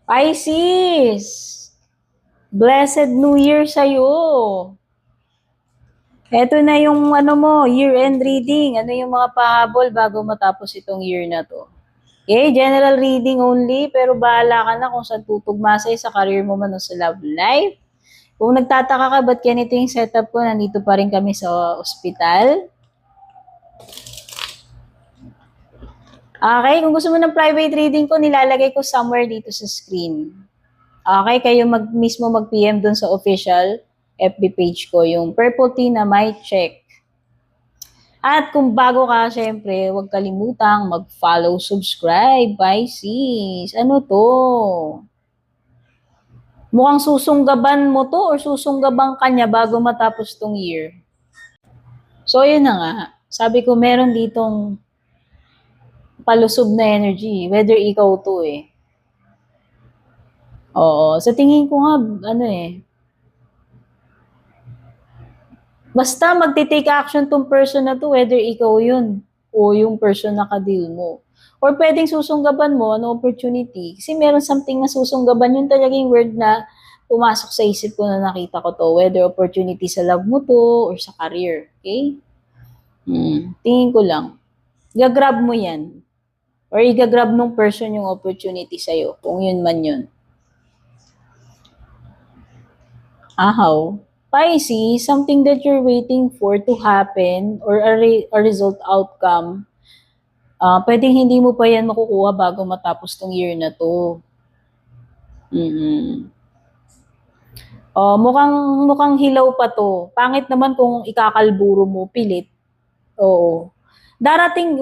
Pisces! Blessed New Year sa'yo! Ito na yung year-end reading. Ano yung mga pahabol bago matapos itong year na to. Okay, general reading only, pero bahala ka na kung saan tutugma sa'yo sa career mo man o sa love life. Kung nagtataka ka, ba't ganito yung setup ko, nandito pa rin kami sa ospital. Okay, kung gusto mo ng private reading ko, nilalagay ko somewhere dito sa screen. Okay, kayo mismo mag-PM dun sa official FB page ko, yung Purple Tea na may check. At kung bago ka, syempre, huwag kalimutang mag-follow, subscribe, Pisces. Ano to? Mukhang susunggaban mo to or susunggaban ka niya bago matapos tong year. So, yun na nga. Sabi ko, meron ditong palusob na energy, whether ikaw to eh. Oo, sa tingin ko nga, basta magte-take action tong person na to, whether ikaw yun o yung person na ka-deal mo. Or pwedeng susunggaban mo, opportunity. Kasi meron something na susunggaban, yun talaga yung word na pumasok sa isip ko na nakita ko to, whether opportunity sa love mo to or sa career. Okay? Tingin ko lang. Gagrab mo yan. Or igagrab nung person yung opportunity sa'yo, kung yun man yun. Ahaw. Pisces, something that you're waiting for to happen or a result outcome, pwedeng hindi mo pa yan makukuha bago matapos tong year na to. Mukhang hilaw pa to. Pangit naman kung ikakalburo mo, pilit. Oo. Darating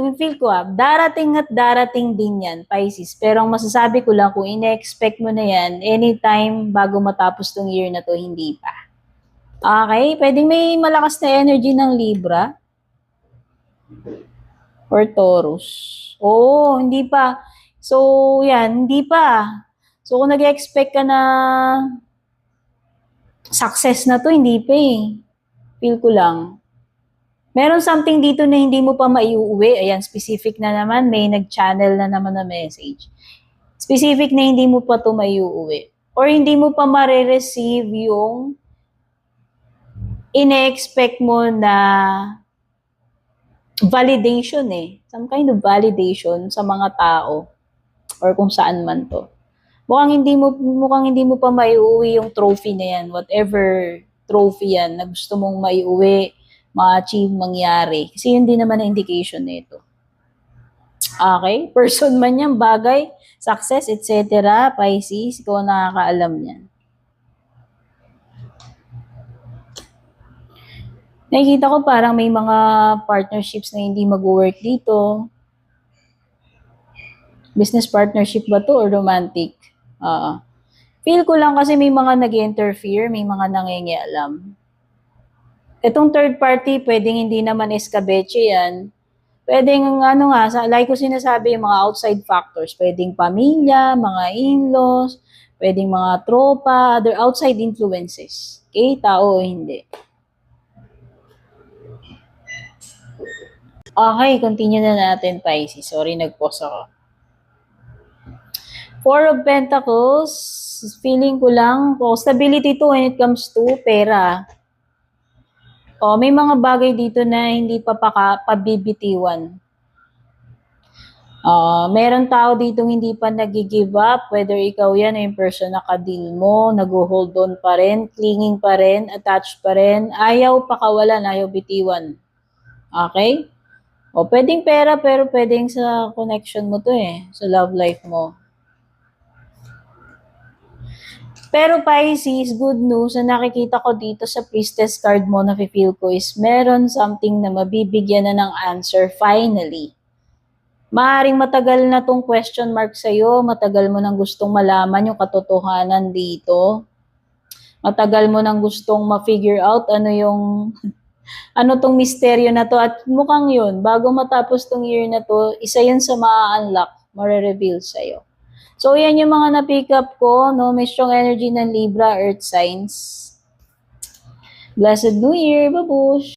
at darating din yan, Pisces. Pero ang masasabi ko lang, kung ine-expect mo na yan, anytime bago matapos tong year na to, hindi pa. Okay, pwedeng may malakas na energy ng Libra or Taurus. Oo, hindi pa. So, yan, hindi pa. So, kung nag-expect ka na success na to, hindi pa eh. Feel ko lang. Meron something dito na hindi mo pa maiuwi. Ayan, specific na naman. May nag-channel na naman na message. Specific na hindi mo pa to maiuwi. Or hindi mo pa ma-receive yung ine-expect mo na validation eh. Some kind of validation sa mga tao or kung saan man to. Mukhang hindi mo pa maiuwi yung trophy na yan. Whatever trophy yan na gusto mong maiuwi, ma-achieve, mangyari. Kasi yun din naman ang indication nito. Okay? Person man yan, bagay, success, etc. Pisces, ikaw nakakaalam yan. Nakikita ko parang may mga partnerships na hindi mag-work dito. Business partnership ba to or romantic? Feel ko lang kasi may mga nag-interfere, may mga nangingialam. Itong third party, pwedeng hindi naman escabeche yan. Pwedeng like ko sinasabi, yung mga outside factors. Pwedeng pamilya, mga in-laws, pwedeng mga tropa, other outside influences. Okay, tao o hindi. Okay, continue na natin, Pisces. Sorry, nag-pause ako. Four of Pentacles, feeling ko lang, stability to when it comes to pera. May mga bagay dito na hindi pa pabibitiwan. Meron tao dito hindi pa nag-give up, whether ikaw yan o yung person na ka-deal mo, nag-hold on pa rin, clinging pa rin, attached pa rin, ayaw pakawalan, ayaw bitiwan. Okay? Pwedeng pera, pero pwedeng sa connection mo to eh, sa love life mo. Pero Pisces, good news na nakikita ko dito sa Priestess card mo na feel ko is meron something na mabibigyan na ng answer finally. Maaring matagal na tong question mark sa'yo, matagal mo nang gustong malaman yung katotohanan dito. Matagal mo nang gustong ma-figure out ano tong misteryo na to, at mukhang yun, bago matapos tong year na to, isa yun sa ma-unlock, ma-reveal sa'yo. So, yan yung mga na-pick up ko, no? May strong energy ng Libra, Earth signs. Blessed New Year, babush!